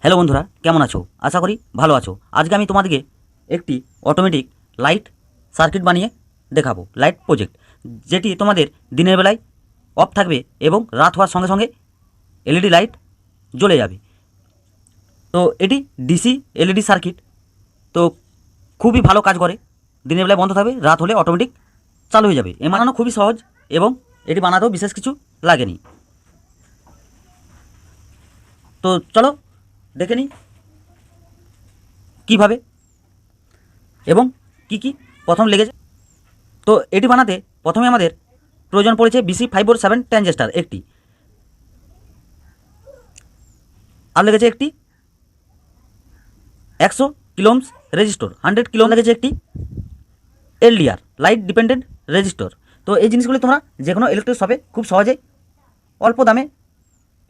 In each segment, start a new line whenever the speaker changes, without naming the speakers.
Hello বন্ধুরা, কেমন আছো? আশা করি ভালো আছো। আজকে আমি তোমাদেরকে একটি অটোমেটিক লাইট সার্কিট বানিয়ে দেখাবো, লাইট প্রজেক্ট, যেটি তোমাদের দিনের বেলায় অফ থাকবে এবং রাত হওয়ার সঙ্গে সঙ্গে এলইডি লাইট জ্বলে যাবে। তো এটি ডিসি এলইডি সার্কিট, তো খুবই ভালো কাজ করে। দিনের বেলায় বন্ধ থাকবে, রাত হলে অটোমেটিক চালু হয়ে যাবে। এ বানানো খুবই সহজ এবং এটি বানাতেও বিশেষ কিছু লাগেনি। তো চলো দেখে নিই কীভাবে এবং কি প্রথম লেগেছে। তো এটি বানাতে প্রথমে আমাদের প্রয়োজন পড়েছে BC547 ট্রানজিস্টার একটি, আর লেগেছে একটি 100 কিলোমস রেজিস্টর, 100 কিলো লেগেছে একটি LDR লাইট ডিপেন্ডেন্ট রেজিস্টর। তো এই জিনিসগুলি তোমরা যে কোনো ইলেকট্রিক শপে খুব সহজেই অল্প দামে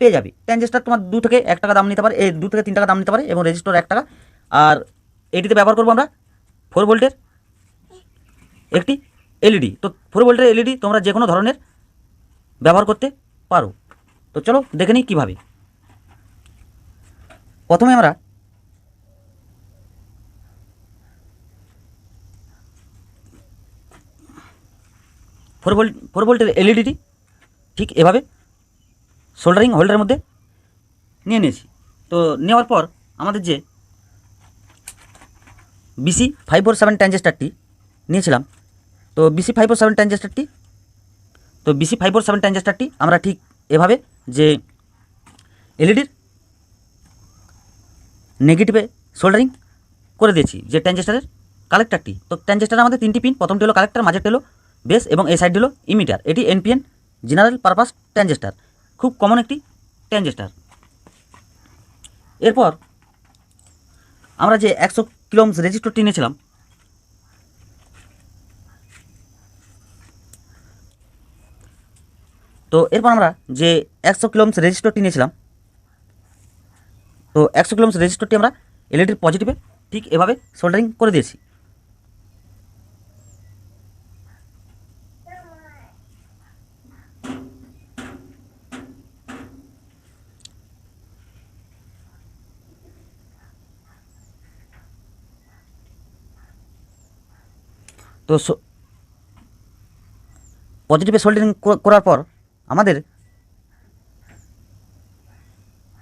পেয়ে যাবে। ট্রানজিস্টার তোমার 2 থেকে 1 টাকা দাম নিতে পারে, 2 থেকে 3 টাকা দাম নিতে পারে, এবং রেজিস্টর 1 টাকা। আর এটিতে ব্যবহার করবো আমরা 4 ভোল্টের একটি এলইডি। তো 4 ভোল্টের এলইডি তোমরা যে কোনো ধরনের ব্যবহার করতে পারো। তো চলো দেখে নিই কীভাবে। প্রথমে আমরা ফোর ভোল্টের এলইডিটি ঠিক এভাবে সোল্ডারিং হোল্ডারের মধ্যে নিয়ে নিয়েছি। তো নেওয়ার পর আমাদের যে BC547 ট্রানজিস্টারটি নিয়েছিলাম, তো BC547 ট্রানজিস্টারটি আমরা ঠিক এভাবে যে এলইডির নেগেটিভে সোল্ডারিং করে দিয়েছি, যে ট্রানজিস্টারের কালেক্টারটি। তো ট্রানজিস্টারে আমাদের 3টি পিন, প্রথমটি হলো কালেক্টার, মাঝেরটি হলো বেস এবং এই সাইডটি হলো ইমিটার। এটি NPN জেনারেল পারপাস ট্রানজিস্টার, খুব কমন একটি ট্রানজিস্টার। এরপর আমরা যে 100 কিলোমস রেজিস্টরটি নিয়েছিলাম, তো এরপর আমরা যে 100 কিলোমস রেজিস্টরটি নিয়েছিলাম, তো 100 কিলোমস রেজিস্টরটি আমরা এলইডির পজিটিভে ঠিক এভাবে সোল্ডারিং করে দিয়েছি। তো পজিটিভে সোল্ডারিং করার পর আমাদের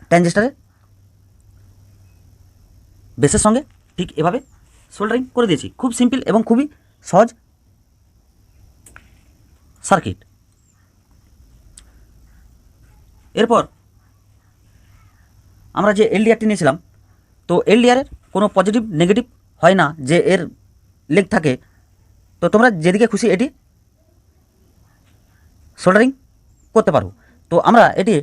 ট্রানজিস্টারের বেসের সঙ্গে ঠিক এভাবে সোল্ডারিং করে দিয়েছি। খুব সিম্পল এবং খুবই সহজ সার্কিট। এরপর আমরা যে LDRটি নিয়েছিলাম, তো LDRের কোনো পজিটিভ নেগেটিভ হয় না, যে এর লেগ থাকে। তো তোমরা যেদিকে খুশি এটি সোল্ডারিং করতে পারো। তো আমরা এটি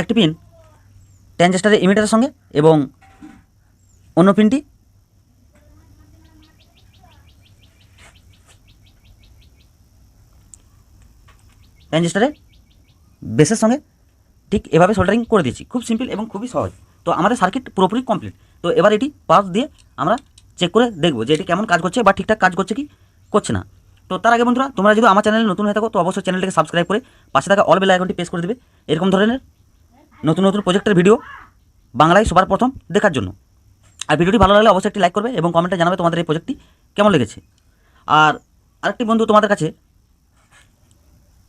একটি পিন ট্রানজিস্টারের ইমিটারের সঙ্গে এবং অন্য পিনটি ট্রানজিস্টারের বেসের সঙ্গে ঠিক এভাবে সোল্ডারিং করে দিয়েছি। খুব সিম্পল এবং খুবই সহজ। তো আমাদের সার্কিট পুরোপুরি কমপ্লিট। তো এবার এটি পাস দিয়ে আমরা চেক করে দেখব যে এটি কেমন কাজ করছে বা ঠিকঠাক কাজ করছে কি করছে না। তো তার আগে বন্ধুরা, তোমরা যদি আমার চ্যানেলে নতুন হয়ে থাকো, তো অবশ্যই চ্যানেলটিকে সাবস্ক্রাইব করে পাশে থাকা অল বেল আইকনটি প্রেস করে দেবে এরকম ধরনের নতুন নতুন প্রজেক্টের ভিডিও বাংলায় সবার প্রথম দেখার জন্য। আর ভিডিওটি ভালো লাগলে অবশ্যই একটি লাইক করবে এবং কমেন্টে জানাবে তোমাদের এই প্রজেক্টটি কেমন লেগেছে। আর আরেকটি বন্ধু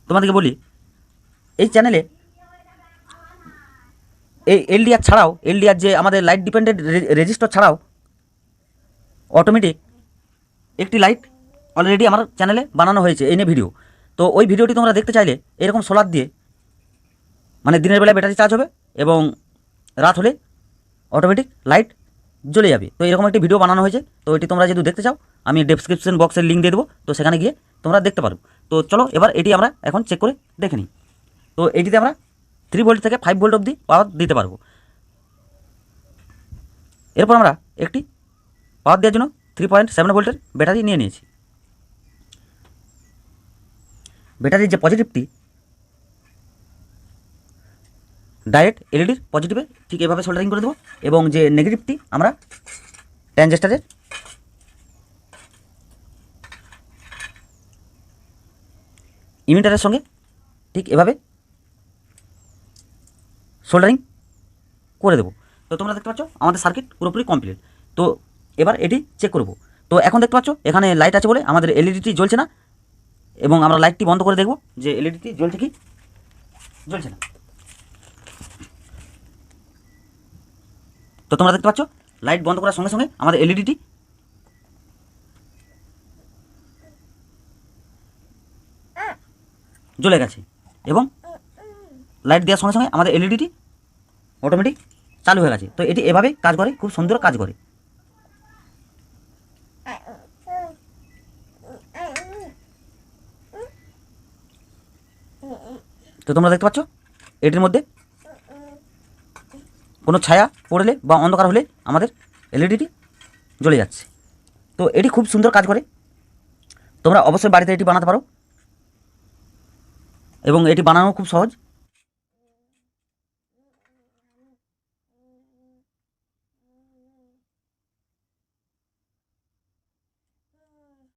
তোমাদেরকে বলি, এই চ্যানেলে এই LDR ছাড়াও, LDR যে আমাদের লাইট ডিপেন্ডেন্ট রেজিস্টর ছাড়াও অটোমেটিক একটি লাইট অলরেডি আমার চ্যানেলে বানানো হয়েছে, এই নিয়ে ভিডিও। তো ওই ভিডিওটি তোমরা দেখতে চাইলে এরকম সোলার দিয়ে, মানে দিনের বেলায় ব্যাটারি চার্জ হবে এবং রাত হলে অটোমেটিক লাইট জ্বলে যাবে। তো এরকম একটি ভিডিও বানানো হয়েছে। তো এটি তোমরা যদি দেখতে চাও, আমি ডেসক্রিপশন বক্সের লিঙ্ক দিয়ে দেবো, তো সেখানে গিয়ে তোমরা দেখতে পারো। তো চলো এবার এটি আমরা এখন চেক করে দেখে নিই। তো এটিতে আমরা 3 ভোল্ট থেকে 5 ভোল্ট অবধি পাওয়ার দিতে পারবো। এরপর আমরা একটি পাওয়ার দেওয়ার জন্য 3.7 ভোল্টের ব্যাটারি নিয়ে নিয়েছি। ব্যাটারির যে পজিটিভটি ডাইরেক্ট এলইডির পজিটিভে ঠিক এভাবে সোল্ডারিং করে দেবো, এবং যে নেগেটিভটি আমরা ট্রানজিস্টারের ইমিটারের সঙ্গে ঠিক এভাবে সোল্ডারিং করে দেবো। তো তোমরা দেখতে পাচ্ছ আমাদের সার্কিট পুরোপুরি কমপ্লিট। তো এবার এটি চেক করব। তো এখন দেখতে পাচ্ছ এখানে লাইট আছে বলে আমাদের এলইডিটি জ্বলছে না, এবং আমরা লাইটটি বন্ধ করে দেখব যে এলইডিটি জ্বলছে কি জ্বলছে না। তো তোমরা দেখতে পাচ্ছ লাইট বন্ধ করার সঙ্গে সঙ্গে আমাদের এলইডিটি জ্বলে গেছে, এবং লাইট দেওয়ার সঙ্গে সঙ্গে আমাদের এলইডিটি অটোমেটিক চালু হয়ে গেছে। তো এটি এভাবেই কাজ করে, খুব সুন্দর কাজ করে। তো তোমরা দেখতে পাচ্ছ এটির মধ্যে কোনো ছায়া পড়লে বা অন্ধকার হলে আমাদের এলইডিটি জ্বলে যাচ্ছে। তো এটি খুব সুন্দর কাজ করে, তোমরা অবশ্যই বাড়িতে এটি বানাতে পারো, এবং এটি বানানো খুব সহজ।